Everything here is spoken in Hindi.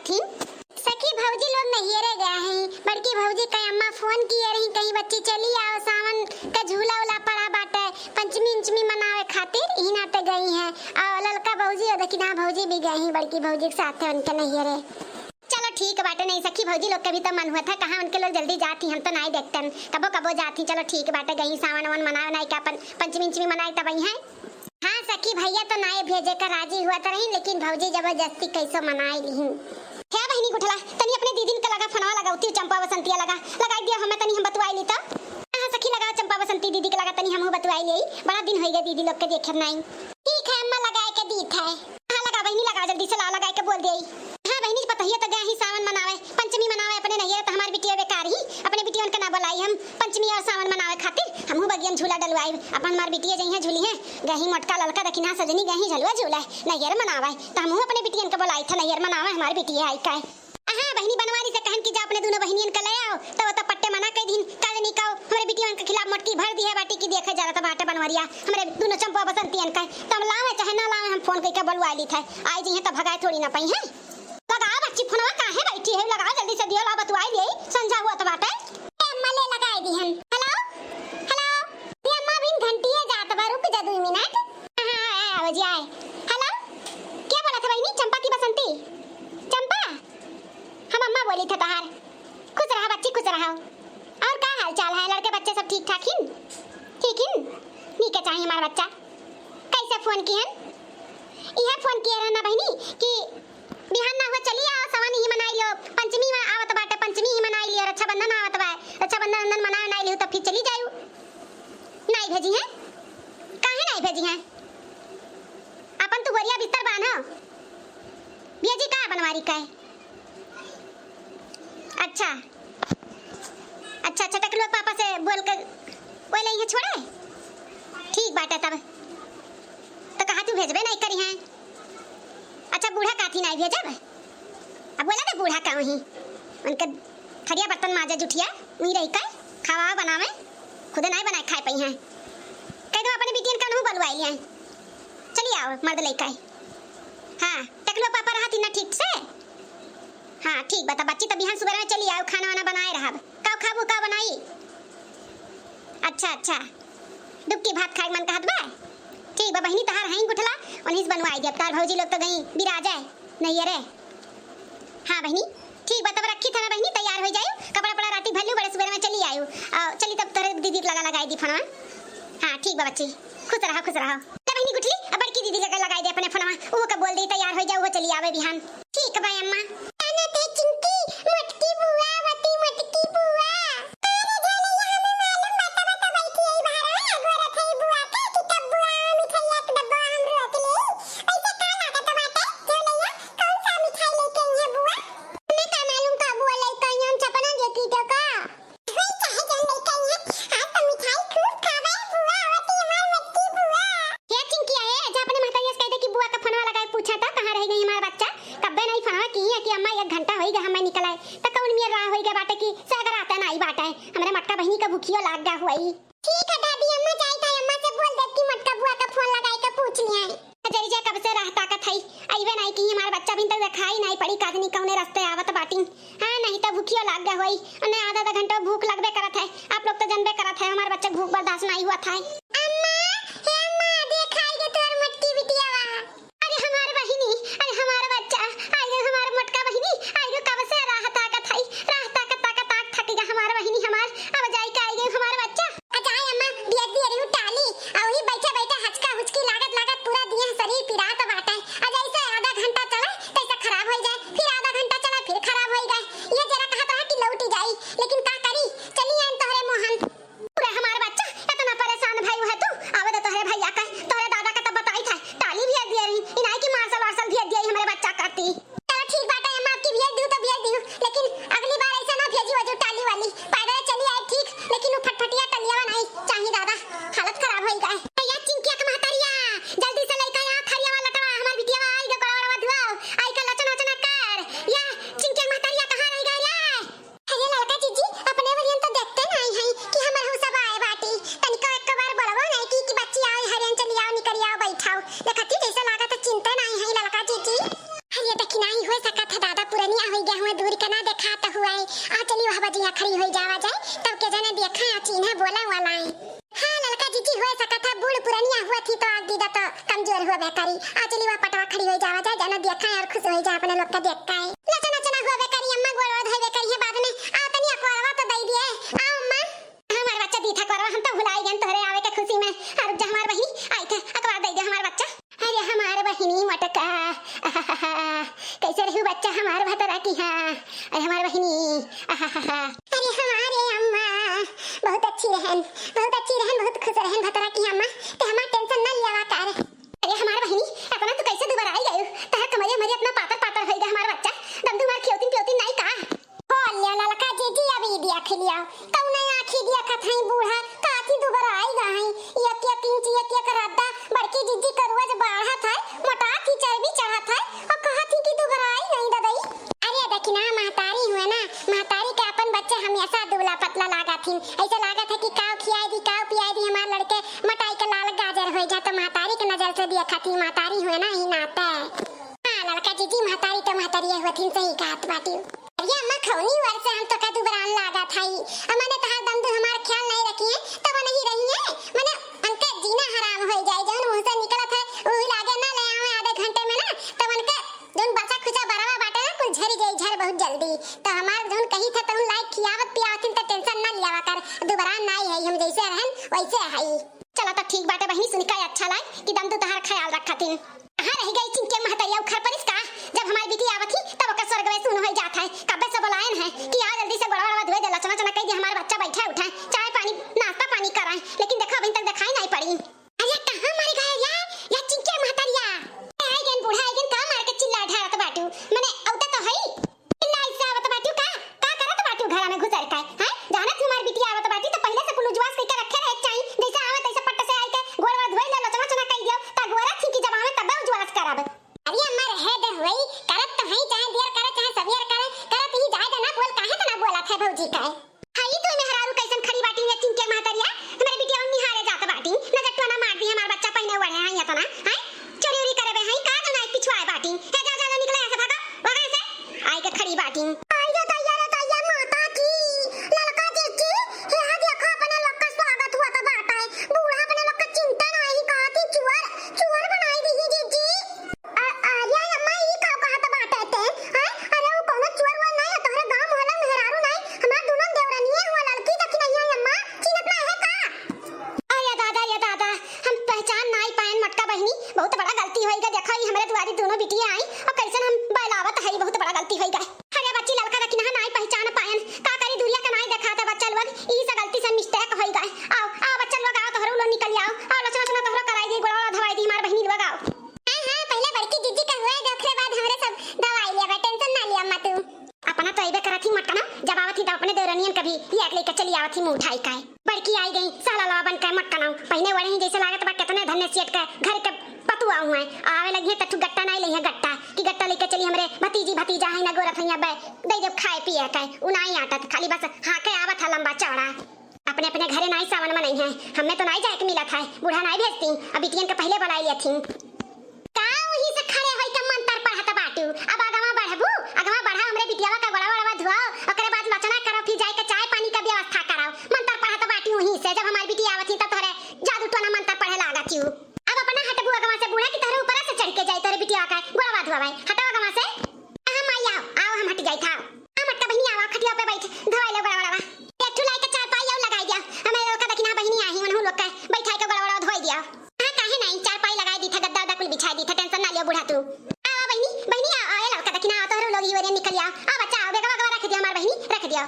थी। सखी भौजी लोग नहीं रह गया है। बड़की भौजी कहीं अम्मा फोन किए रही कहीं बच्ची चली आओ सावन का झूला उला पड़ा बाटे पंचमी इंचमी मनावे खातिर ही नाते गई है। और ललका भौजी और दखिना भौजी भी गई हैं बड़की भौजी के साथ उनके नहीं रहे। चलो ठीक बाटे। नहीं सखी भौजी लोग का भी तो मन हुआ था कहाँ उनके लोग जल्दी जाती हम तो नहीं देखते कबो कबो जाती। चलो ठीक बाटे गई सावन वन मनावे नहीं का पंचमी इंचमी मनाई तब वही है। हाँ सखी भैया तो नहीं भेजे का राजी हुआ तो रही लेकिन भौजी जबरदस्ती कैसे मनाई ली। क्या बहनी गुठला तनी अपने दीदी का लगा फनवा लगाउती चंपा बसंतिया लगाई दिया हमें तनी हम बतवाई ली तो। हां सखी लगा चंपा बसंती दीदी के लगा तनी हम बतवाई ली। बड़ा दिन हो गया दीदी लोग के देखे नहीं। ठीक है अम्मा लगाए के दी है। हां लगा बहनी लगा जल्दी से लगाए के बोल दे। हां बहनी पता ही तो गए ही सावन मनावे पंचमी मनावे अपने नहीं तो हमारी बिटिया बेकार ही अपने बिटियन के ना बुलाई हम पंचमी और सावन मनावे खातिर हमहु बगियन झूला डलवाई अपन हमार बिटिया जई है झूली है गही मोटका ललका दखिना सजनी गही झलवा झूला नैयर मनावे तो हमहु अपने बिटियन के बुलाई था नैयर मनावे हमारी बिटिया आई का। हां बहनी बनवारी से कहन कि जा अपने दोनों बहनियन के ले आओ तो पट्टे मना कई दिन काज नहीं काओ हमरे बिटियन के खिलाफ मोटकी भर दी है बाटी की देखे जा रहा था बाटे बनवरिया हमरे दोनों चंपा बसंतियन का तो हम लावे चाहे ना लावे हम फोन करके बुलवा ली था आई जी है तो भगाए थोड़ी ना पई है। लगा बच्ची फोनवा काहे बैठी है लगा जल्दी से दियो ला बतवाई ले समझा हुआ तो बाटे अम्मा ले लगाई दी हन। हेलो हेलो ये अम्मा बिन घंटी है जात बा रुक जा 2 मिनट। हां आवे जी आए। हेलो क्या बोला था बहनी चंपा की बसंती चंपा हम अम्मा बोली थे तहार खुश रहा बच्ची खुश रहा। और का हाल चाल है लड़के बच्चे सब ठीक ठाक हिन ठीक हिन नीके चाहिए हमारा बच्चा। कैसे फोन किहन यह फोन किए रहना बहनी कि बिहान ना हुआ चलिए आओ सवन ही मनाई लियो पंचमी में आवत बाटे पंचमी ही मनाई लियो रक्षाबंधन आवत बा रक्षाबंधन मनाए नहीं लियो तब फिर चली जाऊ। नहीं भेजी है काहे नहीं भेजी है अपन तो गोरिया बिस्तर बांधो भेजी का बनवारी का अच्छा अच्छा अच्छा टकलो पापा से बोल कर वो ले ये छोड़े ठीक बाटे तब तो कहा तू भेजबे नहीं करी है। अच्छा बूढ़ा काथी नहीं भेजब अब बोला ना बूढ़ा का वहीं उनके थरिया बर्तन माजे जुठिया वहीं रही का खावा बनावे खुद नहीं बनाए खाए पई हैं कह दो अपने बिटियन का नहीं बुलवाई हैं चलिए आओ मर्द लेके। हां टकलो पापा रहा थी ना ठीक से। हां ठीक बता बच्ची तो बिहान सुबह में चली आओ खाना वाना बनाए रहब का खाबू का बनाई। अच्छा अच्छा डुबकी भात खाए मन कहत बा ठीक बा बहनी तहार हई गुठला उन्हीं बनवाई दे तार भौजी लोग तो गई बिराज है नहीं रे। हां बहनी ठीक बा तब रखी था ना बहनी तैयार हो जायो कपड़ा पड़ा राती भल्लू बड़े सुबह में चली आयो चली तब तोरे दीदी लगाई दी फोनवा। हां ठीक बा बच्ची खुश रहो ले बहनी गुठली अब बड़की दीदी लगाई दे अपने फोनवा वो का बोल दे तैयार हो जाओ वो चली आवे बिहान। ठीक बा अम्मा अने ते चिंकी मटकी बुआ वती मटकी बुआ भूखियो लाग गया हुई। ठीक है दादी अम्मा जाई था अम्मा से बोल दे कि मटका बुआ का फोन लगाई के पूछ लिया है जरी जा कब से रहता का थई आईवे नहीं कि हमारा बच्चा भी तक खाई नहीं पड़ी कादनी कौने रास्ते आवत बाटी। हां नहीं तो भूखियो लाग गया हुई अने आधा घंटा भूख लगबे करत है आप लोग तो जानबे करत है हमारा बच्चा भूख बर्दाश्त नहीं हुआ था। अम्मा हे अम्मा देखाई के तोर मटकी बिटियावा अरे हमार बहिनी अरे हमारा बच्चा आइए हमारा मटका बहिनी आइए कब से रहता का थई रहता का ताक थक गया हमारा बहिनी हमार अब जाई के आई गई हमारा बच्चा। अजाय अम्मा बियत भी अरे उठाली और ही बैठे बैठे हचका हुचकी लागत पूरा दिया शरीर पिरात बाटे अजाय से आधा घंटा चला तैसा खराब हो जाए फिर आधा घंटा चला फिर खराब हो गए ये जरा कहा था कि लौट जाई लेकिन का करी चली आन तोहरे मोहन पूरा हमारा बच्चा इतना परेशान भाई आ चली वहां बजिया खड़ी होई जावा जाए तब के जने देखा चिन्ह बोला वाला है। हां लड़का जीजी होए सका था बूढ़ पुरानिया हुआ थी तो आग दीदा तो कमजोर हुआ बेकारी। आ चली वहां पटवा खड़ी होई जावा जाए जने देखा और खुश होई जा अपने लोग का देख के नचना नचना हुआ बेकारी अम्मा गोड़ धोई बेकारी है बाद में आ तनी अकवारवा तो दई दिए आ अम्मा हमार बच्चा दीथा करवा हम तो भुलाई गन तोहरे आवे के खुशी में और जा हमार बहिनी आई थे अकवार दई दे हमार बच्चा। अरे हमार बहिनी मटका कैसे रहू बच्चा हमार भतरा की। हां अरे हमार बहिनी अरे हमारे अम्मा बहुत अच्छी रहन बहुत खुश रहन भतरा की अम्मा ते हमार टेंशन ना लियावा कर। अरे हमार बहिनी अपना तो कैसे दोबारा आई गयो तहर कमरे मरे अपना पातर होई गया हमार बच्चा दम मार खियोतिन नहीं का हो लिया ललका जीजी अभी दिया खिलिया कौन आखी दिया कथई बूढ़ा काती दोबारा आई गई एक एक इंच एक रद्दा बड़की जीजी करवज बाढ़ा था मोटा की चर्बी चढ़ा था और कहा थी कि दोबारा आई नहीं ददई। अरे देखना महतारी हुए ना महतारी के अपन बच्चे हमेशा दुबला पतला लागा थी ऐसे लागा था कि काव खियाई दी काव पियाई दी हमार लड़के मटाई के लाल गाजर हो जा तो महतारी के नजर से देखा थी महतारी हुए ना ही नाते। हां लड़का जीजी महतारी तो महतारी हुआ थी सही कहत बाटी। अरे अम्मा खौनी वर से हम तो का दुबरान लागा थाई हमने कहा दम दो हमार ख्याल नहीं रखिए तब नहीं रही है माने अंके जीना हराम हो जाए जौन मुंह से निकलत है वही लागे ना ले आवे आधे घंटे में ना तब उनके जौन बचा खुचा बरावा बाटे ना कुल झरी जाई झर बहुत जल्दी तो हमार जौन कही था तुम लाइक खियावत पियावत तो टेंशन ना लियावा कर दुबरान नहीं है हम जैसे रहन वैसे है। चला तो ठीक बाटे बहिनी सुन के अच्छा लाग कि दम तो तहार ख्याल रखतिन। हां रह गई चिंके महतैया उखर पर इसका जब हमारी बेटी आवत थी तब ओकर स्वर्ग में सुन हो जाता है कबे से बुलायन है कि आ जल्दी से गोड़ा धोए दे लचना चना कह दे हमारा बच्चा बैठा उठा चाय पानी नाश्ता पानी कराए लेकिन देखो अभी तक दिखाई नहीं पड़ी। अरे कहां मर गए या चिंके महतैया आई गन बूढ़ा आई गन का मार के चिल्ला ढारत बाटू माने औता तो है चिल्ला ऐसे आवत बाटू का करत बाटू घर में घुसर का है जाना तुम्हारी बेटी आवत बाटी तो पहले से कुल उजवास करके रखे रहे चाहिए जैसे आवत ऐसे पट्ट से आई के गोड़ा धोए ले लचना चना कह दियो ता गोरा थी कि जब आवे तब उजवास कराब। अरे अम्मा रहे दे होई करत तो है चाहे देर करे चाहे सवेर करे करत ही जाए ना बोल काहे तो ना बोला थे भौजी का हाई तो में हरारू कैसन खड़ी बाटी में चिंके महतरिया हमारी बिटिया निहारे जात बाटी नजर टोना मार दी हमार बच्चा पहने वड़े हैं या तो ना है चोरी उरी करे बे हैं का ना पिछवाए बाटी है जा निकले ऐसे भागा से आई के खड़ी बाटी आई जा तैयार माता की ललका जीजी यहां देखो अपने लोग का स्वागत हुआ तो बाटा है बूढ़ा अपने लोग का चिंता नहीं कहती चुअर बनाई दी जीजी। अरे अम्मा ई का कहत बाटे ते हैं अरे वो कोनो चोर वो नहीं तोहरे गांव मोहल्ला मेहरारू नहीं हमार दुनो देवरानिए हुआ लड़की तक नहीं है अम्मा चिन्हत ना है का। अरे दादा हम पहचान नहीं पाएन मटका बहिनी बहुत बड़ा गलती होई गा देखा ई हमरे दुआरी दोनों बिटिया आई और कैसन हम बैलावत है बहुत बड़ा गलती होई गा। अरे बच्ची लड़का रखी ना नहीं पहचान पाएन का करी दूरिया का नहीं देखा था बच्चा लोग ई से गलती से मिस्टेक होई गा। आओ बच्चा लोग आओ तोहरे लो निकल आओ लचना चना तोहरे कराई दी गोड़ा धवाई दी हमार बहिनी लोग आओ। पहले बड़की दीदी का हुआ देखरे बाद हमरे सब दवाई लिया टेंशन ना लिया अम्मा तू अपना तो आइबे करथी मटका ना जब आवत थी तो अपने देवरानियन कभी एक लेके चली आवत थी मुंह उठाई का बड़की आई गई साला लावा बन के मटका ना पहले वड़े ही जैसे लागत बा कितने धन्य सेठ का घर के पतुआ हुआ है आवे लगी तठू गट्टा नहीं लई है गट्टा कि गट्टा लेके चली हमरे भतीजी भतीजा है ना गोरथ है बे दे जब खाए पिए का उनाई आटत खाली बस हाके आवत है लंबा चौड़ा अपने अपने घरे नहीं सावन में नहीं है हमें तो नहीं जाए के मिला था बूढ़ा नहीं भेजती अब बिटियन के पहले बुलाई लिया थी का वही से खड़े होई के मंत्र पढ़त बाटू अब अगवा बढ़बू अगवा बढ़ा हमरे बिटियावा का गोड़ा धुआओ ओकरे बाद लचना करो फिर जाए के चाय पानी का व्यवस्था कराओ मंत्र पढ़त बाटू वही से जब हमारी बिटिया आवत थी तो तोरे जादू टोना मंत्र पढ़े लागा थी अब अपना हटबू अगवा से बूढ़ा की तरह ऊपर से चढ़ के जाए तोरे बिटिया का गोड़ा धुआवे हटो अगवा से हम आई आओ हम हट जाई था हम मटका बहिनी आवा खटिया पे बैठ धवाई ले गोड़ा पेट्रोल लाई के चार पाई आउ लगाई दिया हमें लोग का दखिना बहिनी आई उन्हों लोग का बैठाई के गोड़ा धोई दिया हां काहे नहीं चार पाई लगाई दी था गद्दा कुल बिछाई दी था टेंशन ना लियो बूढ़ा तू आ बहिनी आ लड़का दखिना तो लोग ये निकल आ बच्चा बेगवा रख दिया हमार बहिनी रख दिया।